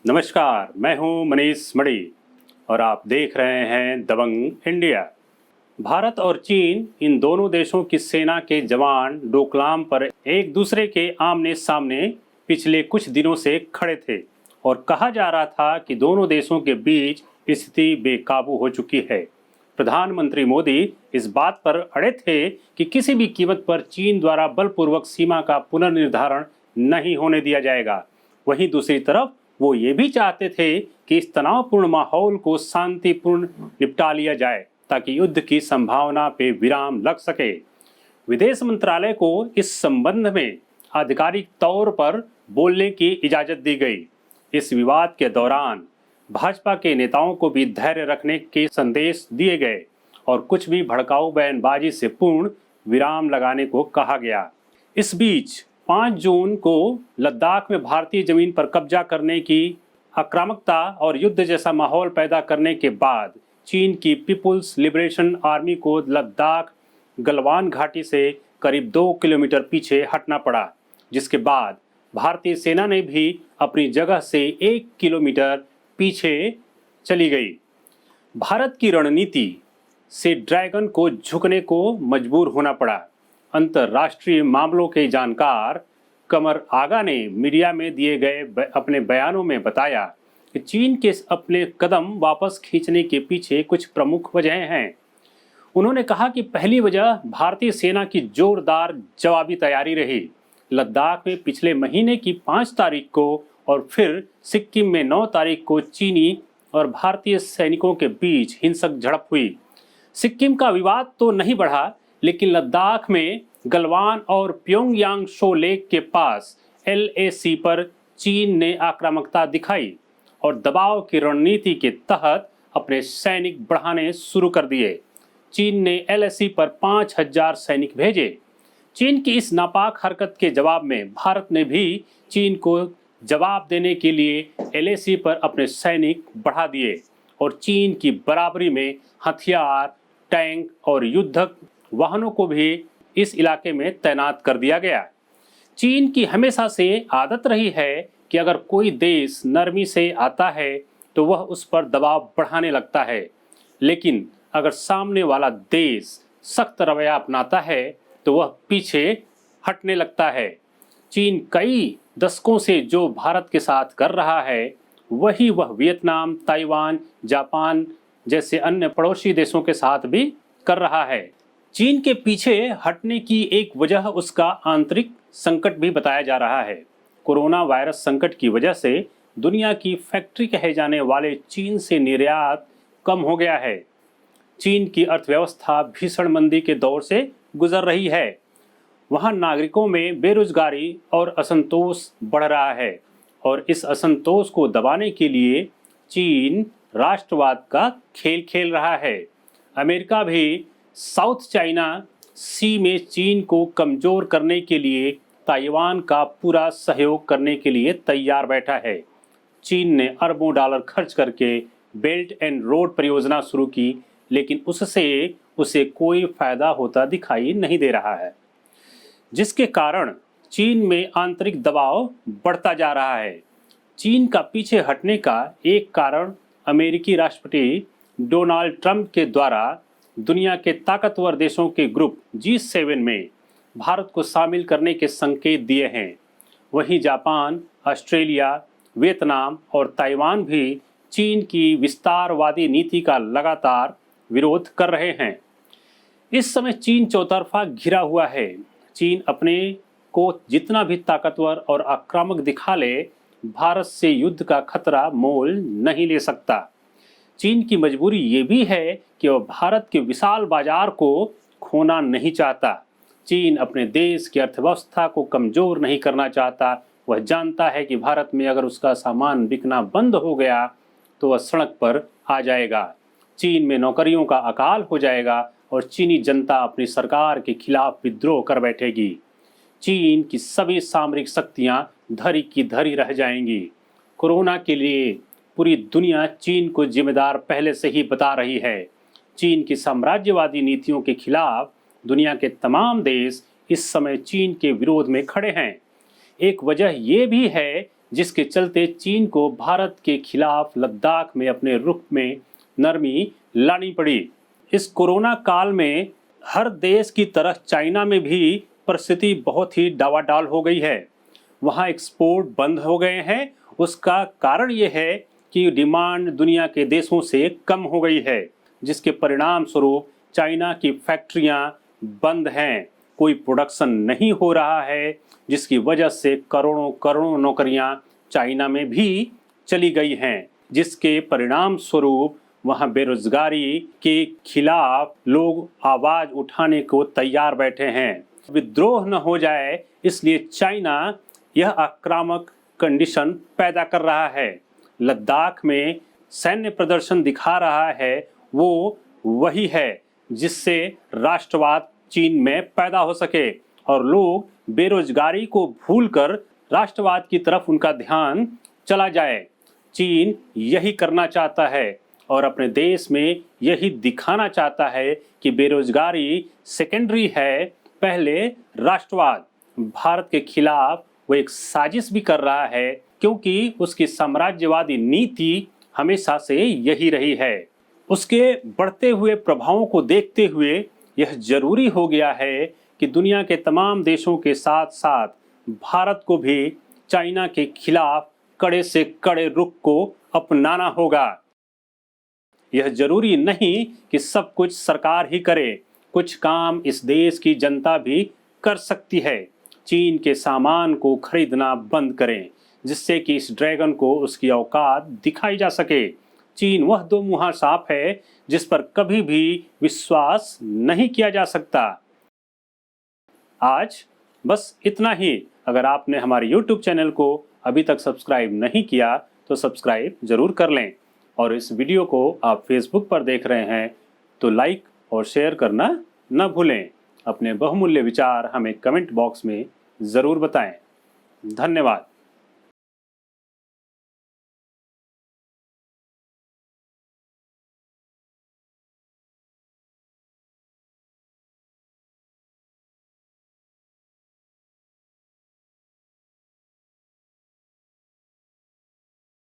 नमस्कार, मैं हूं मनीष मणि और आप देख रहे हैं दबंग इंडिया। भारत और चीन इन दोनों देशों की सेना के जवान डोकलाम पर एक दूसरे के आमने सामने पिछले कुछ दिनों से खड़े थे और कहा जा रहा था कि दोनों देशों के बीच स्थिति बेकाबू हो चुकी है। प्रधानमंत्री मोदी इस बात पर अड़े थे कि किसी भी कीमत पर चीन द्वारा बलपूर्वक सीमा का पुनर्निर्धारण नहीं होने दिया जाएगा। वहीं दूसरी तरफ वो ये भी चाहते थे कि इस तनावपूर्ण माहौल को शांतिपूर्ण निपटा लिया जाए ताकि युद्ध की संभावना पे विराम लग सके। विदेश मंत्रालय को इस संबंध में आधिकारिक तौर पर बोलने की इजाजत दी गई। इस विवाद के दौरान भाजपा के नेताओं को भी धैर्य रखने के संदेश दिए गए और कुछ भी भड़काऊ बयानबाजी से पूर्ण विराम लगाने को कहा गया। इस बीच 5 जून को लद्दाख में भारतीय जमीन पर कब्जा करने की आक्रामकता और युद्ध जैसा माहौल पैदा करने के बाद चीन की पीपुल्स लिबरेशन आर्मी को लद्दाख गलवान घाटी से करीब 2 किलोमीटर पीछे हटना पड़ा, जिसके बाद भारतीय सेना ने भी अपनी जगह से 1 किलोमीटर पीछे चली गई। भारत की रणनीति से ड्रैगन को झुकने को मजबूर होना पड़ा। अंतर्राष्ट्रीय मामलों के जानकार कमर आगा ने मीडिया में दिए गए अपने बयानों में बताया कि चीन के अपने कदम वापस खींचने के पीछे कुछ प्रमुख वजहें हैं। उन्होंने कहा कि पहली वजह भारतीय सेना की जोरदार जवाबी तैयारी रही। लद्दाख में पिछले महीने की 5 तारीख को और फिर सिक्किम में 9 तारीख को चीनी और भारतीय सैनिकों के बीच हिंसक झड़प हुई। सिक्किम का विवाद तो नहीं बढ़ा, लेकिन लद्दाख में गलवान और प्योंगयांग शो लेक के पास LAC पर चीन ने आक्रामकता दिखाई और दबाव की रणनीति के तहत अपने सैनिक बढ़ाने शुरू कर दिए। चीन ने LAC पर 5000 सैनिक भेजे। चीन की इस नापाक हरकत के जवाब में भारत ने भी चीन को जवाब देने के लिए LAC पर अपने सैनिक बढ़ा दिए और चीन की बराबरी में हथियार, टैंक और युद्धक वाहनों को भी इस इलाके में तैनात कर दिया गया। चीन की हमेशा से आदत रही है कि अगर कोई देश नरमी से आता है तो वह उस पर दबाव बढ़ाने लगता है, लेकिन अगर सामने वाला देश सख्त रवैया अपनाता है तो वह पीछे हटने लगता है। चीन कई दशकों से जो भारत के साथ कर रहा है वही वह वियतनाम, ताइवान, जापान जैसे अन्य पड़ोसी देशों के साथ भी कर रहा है। चीन के पीछे हटने की एक वजह उसका आंतरिक संकट भी बताया जा रहा है। कोरोना वायरस संकट की वजह से दुनिया की फैक्ट्री कहे जाने वाले चीन से निर्यात कम हो गया है। चीन की अर्थव्यवस्था भीषण मंदी के दौर से गुजर रही है। वहां नागरिकों में बेरोजगारी और असंतोष बढ़ रहा है और इस असंतोष को दबाने के लिए चीन राष्ट्रवाद का खेल खेल रहा है। अमेरिका भी साउथ चाइना सी में चीन को कमजोर करने के लिए ताइवान का पूरा सहयोग करने के लिए तैयार बैठा है। चीन ने अरबों डॉलर खर्च करके बेल्ट एंड रोड परियोजना शुरू की, लेकिन उससे उसे कोई फायदा होता दिखाई नहीं दे रहा है, जिसके कारण चीन में आंतरिक दबाव बढ़ता जा रहा है। चीन का पीछे हटने का एक कारण अमेरिकी राष्ट्रपति डोनाल्ड ट्रंप के द्वारा दुनिया के ताकतवर देशों के ग्रुप G7 में भारत को शामिल करने के संकेत दिए हैं। वहीं जापान, ऑस्ट्रेलिया, वियतनाम और ताइवान भी चीन की विस्तारवादी नीति का लगातार विरोध कर रहे हैं। इस समय चीन चौतरफा घिरा हुआ है। चीन अपने को जितना भी ताकतवर और आक्रामक दिखा ले, भारत से युद्ध का खतरा मोल नहीं ले सकता। चीन की मजबूरी ये भी है कि वह भारत के विशाल बाजार को खोना नहीं चाहता। चीन अपने देश की अर्थव्यवस्था को कमजोर नहीं करना चाहता। वह जानता है कि भारत में अगर उसका सामान बिकना बंद हो गया तो वह सड़क पर आ जाएगा। चीन में नौकरियों का अकाल हो जाएगा और चीनी जनता अपनी सरकार के खिलाफ विद्रोह कर बैठेगी। चीन की सभी सामरिक शक्तियां धरी की धरी रह जाएंगी। कोरोना के लिए पूरी दुनिया चीन को जिम्मेदार पहले से ही बता रही है। चीन की साम्राज्यवादी नीतियों के खिलाफ दुनिया के तमाम देश इस समय चीन के विरोध में खड़े हैं। एक वजह यह भी है जिसके चलते चीन को भारत के खिलाफ लद्दाख में अपने रुख में नरमी लानी पड़ी। इस कोरोना काल में हर देश की तरह चाइना में भी परिस्थिति बहुत ही डावाडाल हो गई है। वहाँ एक्सपोर्ट बंद हो गए हैं। उसका कारण ये है कि डिमांड दुनिया के देशों से कम हो गई है, जिसके परिणाम स्वरूप चाइना की फैक्ट्रियां बंद हैं, कोई प्रोडक्शन नहीं हो रहा है, जिसकी वजह से करोड़ों करोड़ों नौकरियां चाइना में भी चली गई हैं, जिसके परिणाम स्वरूप वहां बेरोजगारी के खिलाफ लोग आवाज उठाने को तैयार बैठे हैं। विद्रोह न हो जाए इसलिए चाइना यह आक्रामक कंडीशन पैदा कर रहा है। लद्दाख में सैन्य प्रदर्शन दिखा रहा है, वो वही है जिससे राष्ट्रवाद चीन में पैदा हो सके और लोग बेरोजगारी को भूलकर राष्ट्रवाद की तरफ उनका ध्यान चला जाए। चीन यही करना चाहता है और अपने देश में यही दिखाना चाहता है कि बेरोजगारी सेकेंडरी है, पहले राष्ट्रवाद। भारत के खिलाफ वो एक साजिश भी कर रहा है, क्योंकि उसकी साम्राज्यवादी नीति हमेशा से यही रही है। उसके बढ़ते हुए प्रभावों को देखते हुए यह जरूरी हो गया है कि दुनिया के तमाम देशों के साथ साथ भारत को भी चाइना के खिलाफ कड़े से कड़े रुख को अपनाना होगा। यह जरूरी नहीं कि सब कुछ सरकार ही करे, कुछ काम इस देश की जनता भी कर सकती है। चीन के सामान को खरीदना बंद करें, जिससे कि इस ड्रैगन को उसकी औकात दिखाई जा सके। चीन वह दो मुहा सांप है जिस पर कभी भी विश्वास नहीं किया जा सकता। आज बस इतना ही। अगर आपने हमारे YouTube चैनल को अभी तक सब्सक्राइब नहीं किया तो सब्सक्राइब जरूर कर लें, और इस वीडियो को आप Facebook पर देख रहे हैं तो लाइक और शेयर करना न भूलें। अपने बहुमूल्य विचार हमें कमेंट बॉक्स में ज़रूर बताएं। धन्यवाद।